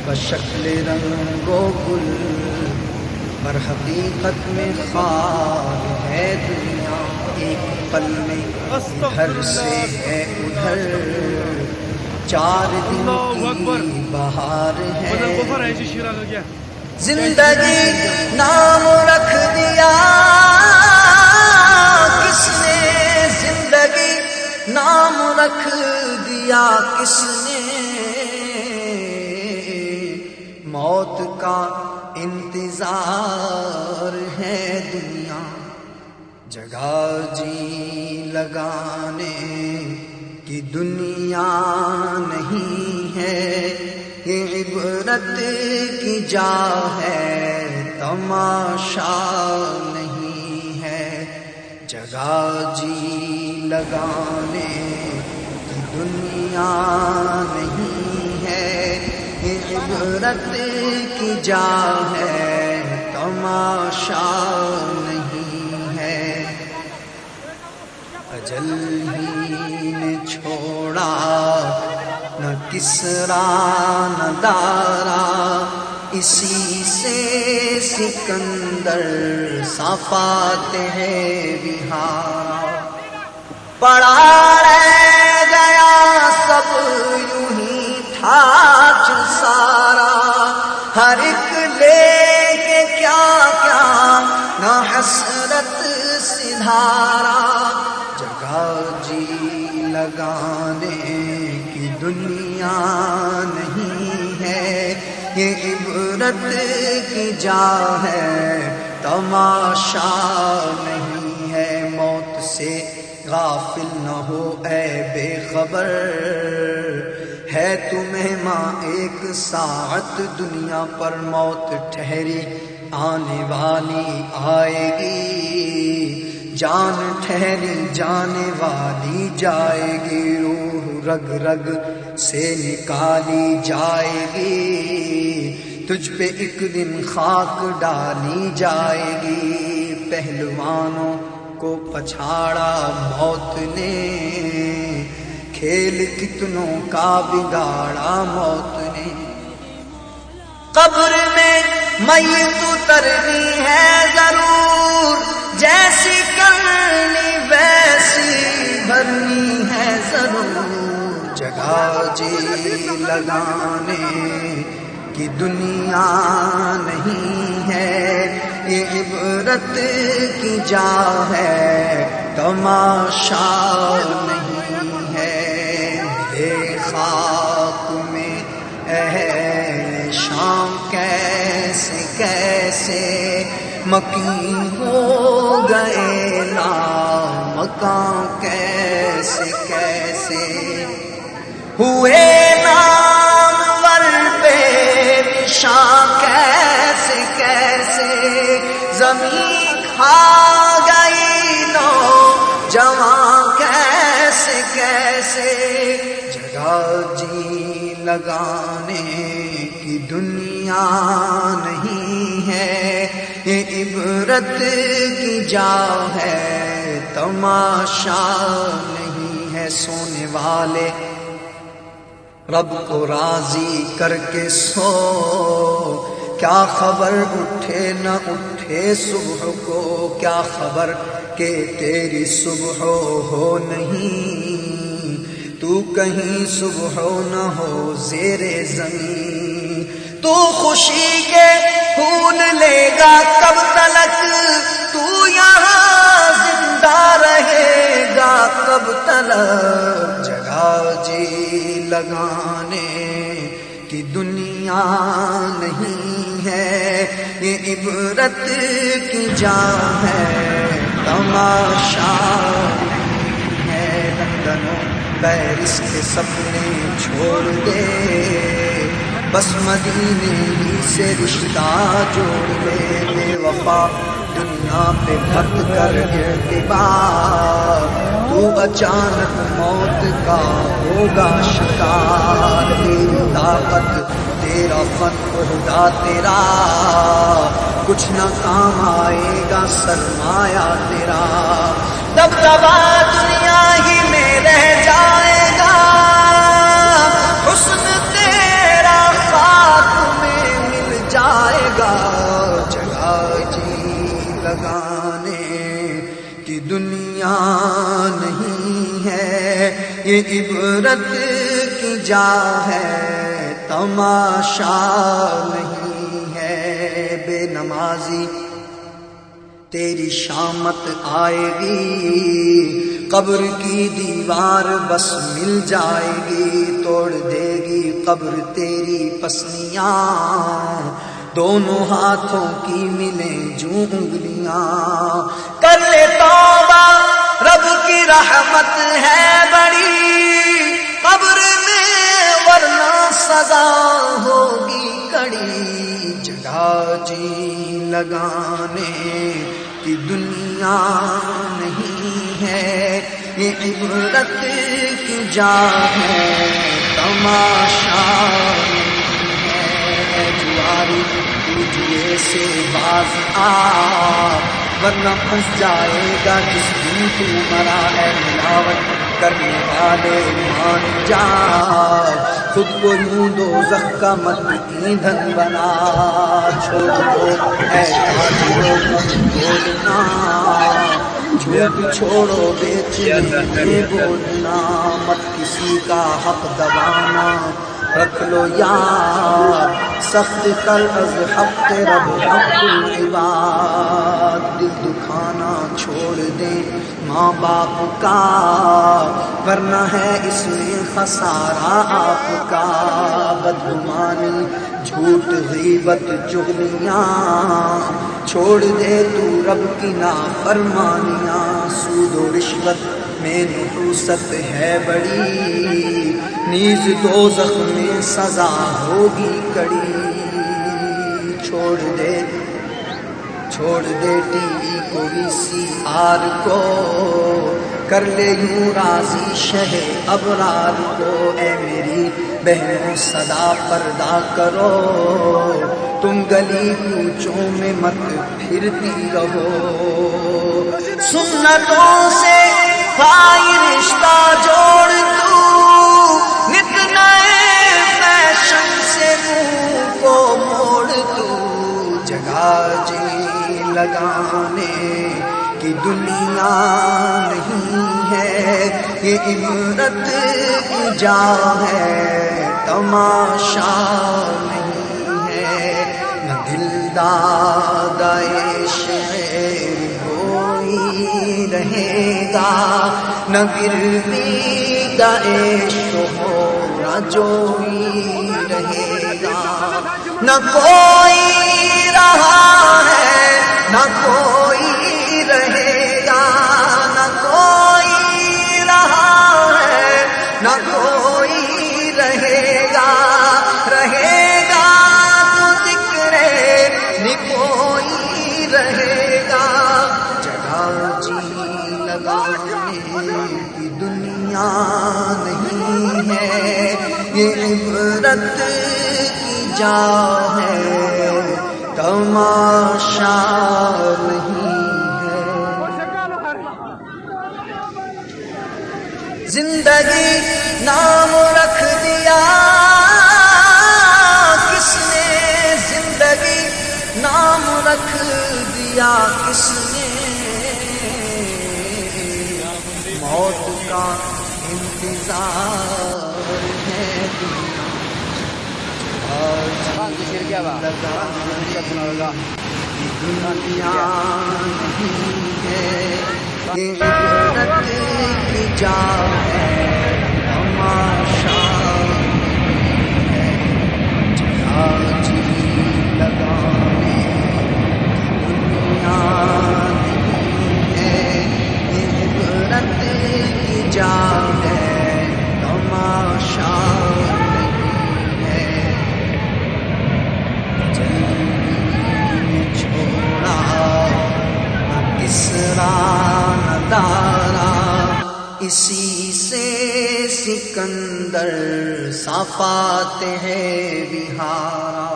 بشکل رنگ و گل پر حقیقت میں خار ہے دنیا، ایک پل میں ادھر سے ہے ادھر، 4 دن کی بہار ہے۔ زندگی نام رکھ دیا کس نے، زندگی نام رکھ دیا کس نے، موت کا انتظار ہے دنیا، جگہ جی لگانے کی دنیا نہیں ہے، یہ عبرت کی جا ہے تماشا نہیں ہے، جگہ جی لگانے کی دنیا نہیں ہے، یہ عبرت کی جا ہے تماشا نہیں ہے، اجل ہی نے چھوڑا نہ کسرا نہ دارا، اسی سے سکندر صفات ہے بہارا، پڑا رہ گیا سب یوں ہی ٹھاٹ سارا، ہر ایک لے کے کیا کیا نہ حسرت سدھارا، جگہ جی لگانے کی دنیا نہیں ہے، یہ عبرت کی جا ہے تماشا نہیں ہے، موت سے غافل نہ ہو اے بے خبر، ہے تمہیں ماں ایک ساعت دنیا پر، موت ٹھہری آنے والی آئے گی، جان ٹھہری جانے والی جائے گی، روح رگ رگ سے نکالی جائے گی، تجھ پہ ایک دن خاک ڈالی جائے گی، پہلوانوں کو پچھاڑا موت نے، کھیل کتنوں کا بگاڑا موت نے، قبر میں میت اترنی ہے ضرور، جیسی کرنی ویسی بھرنی ہے ضرور، جگہ جی لگانے کی دنیا نہیں ہے، یہ عبرت کی جا ہے تماشا نہیں ہے، میرے خاک میں اہل شام کیسے کیسے مکین ہو گئے، لامکاں کیسے کیسے ہوئے، نامور پہ نشاں کیسے کیسے، زمین کھا گئی نوجوان کیسے کیسے، جگہ جی لگانے کی دنیا نہیں ہے، یہ عبرت کی جا ہے تماشا نہیں ہے، سونے والے رب کو راضی کر کے سو، کیا خبر اٹھے نہ اٹھے صبح کو، کیا خبر کہ تیری صبح ہو نہیں، تو کہیں صبح نہ ہو زیر زمین، تو خوشی کے پھول لے گا کب تلک، تو یہاں زندہ رہے گا کب تلک، جگہ جی لگانے کی دنیا نہیں ہے، یہ عبرت کی جا ہے تماشا نہیں ہے، لندن و پیرس کے سپنے چھوڑ دے، بس مدینے ہی سے رشتہ جوڑ لے، بے وفا دنیا پہ مت کر اعتبار، تو اچانک موت کا ہوگا شکار، تیری طاقت تیرا فن عہدہ تیرا، کچھ نہ کام آئے گا سرمایہ تیرا، دبدبا دنیا ہی میں رہ جائے گا، حسن تیرا خاک یہ عبرت کی جا ہے تماشا نہیں ہے، بے نمازی تیری شامت آئے گی، قبر کی دیوار بس مل جائے گی، توڑ دے گی قبر تیری پسلیاں، دونوں ہاتھوں کی ملیں جو انگلیاں، کر لے توبہ رب کی رحمت ہے بڑی، قبر میں ورنہ سزا ہوگی کڑی، جگہ جی لگانے کی دنیا نہیں ہے، یہ عبرت کی جا ہے تماشا نہیں ہے، جواری تجھے سے باز آ ورنہ پھنس جائے گا جس دن تو مرا ہے، ملاوٹ کرنے والے مان جا، خود کو یوں دوزخ کا مت ایندھن بنا، چھوڑ دو اے تاجروں بولنا، جھوٹ چھوڑو بیچنے بولنا، مت کسی کا حق دبانا، رکھ لو یاد سخت تر از حق رب حق العباد، دل دکھانا چھوڑ دیں ماں باپ کا، ورنہ ہے اس میں خسارہ آپ کا، بدگمانی جھوٹ غیبت چغلیاں، چھوڑ دے تو رب کی نافرمانیاں، سود و رشوت میں نحوست ہے بڑی، نیز دوزخ میں سزا ہوگی کڑی، چھوڑ دے ٹی وی کو وی سی آر کو، کر لے یوں راضی شہ ابرار کو، اے میری بہنوں صدا پردہ کرو، تم گلی کوچوں میں مت پھرتی رہو، سنتوں سے بھائی رشتہ جوڑ تو، نت نئے فیشن سے منہ کو موڑ تو، جگہ جی لگانے کی دنیا نہیں ہے، یہ عبرت کی جا ہے تماشا نہیں ہے، نہ دل دادا شعر کوئی رہے گا، نہ گروی دا عشق ہو جوئی رہے گا، نہ کوئی رہا ہے نہ کوئی رہے گا، نہ کوئی رہا ہے نہ کوئی رہے گا، رہے گا تو ذکر نکوئی رہے گا، جگہ جی لگانے کی دنیا نہیں ہے، یہ عبرت کی جا ہے تماشا نہیں ہے، زندگی نام رکھ دیا کس نے، زندگی نام رکھ دیا کس نے، موت کا انتظار ہے دنیا نہیں ہے، یہ عبرت کی جا ہے تماشا ہے، جگہ جی لگانے کی دنیا نہیں ہے، یہ عبرت کی جا ہے تماشا نہیں ہے، چھوڑا نہ کسرا نہ دارا، اسی سے سکندر صفات ہے بہارا،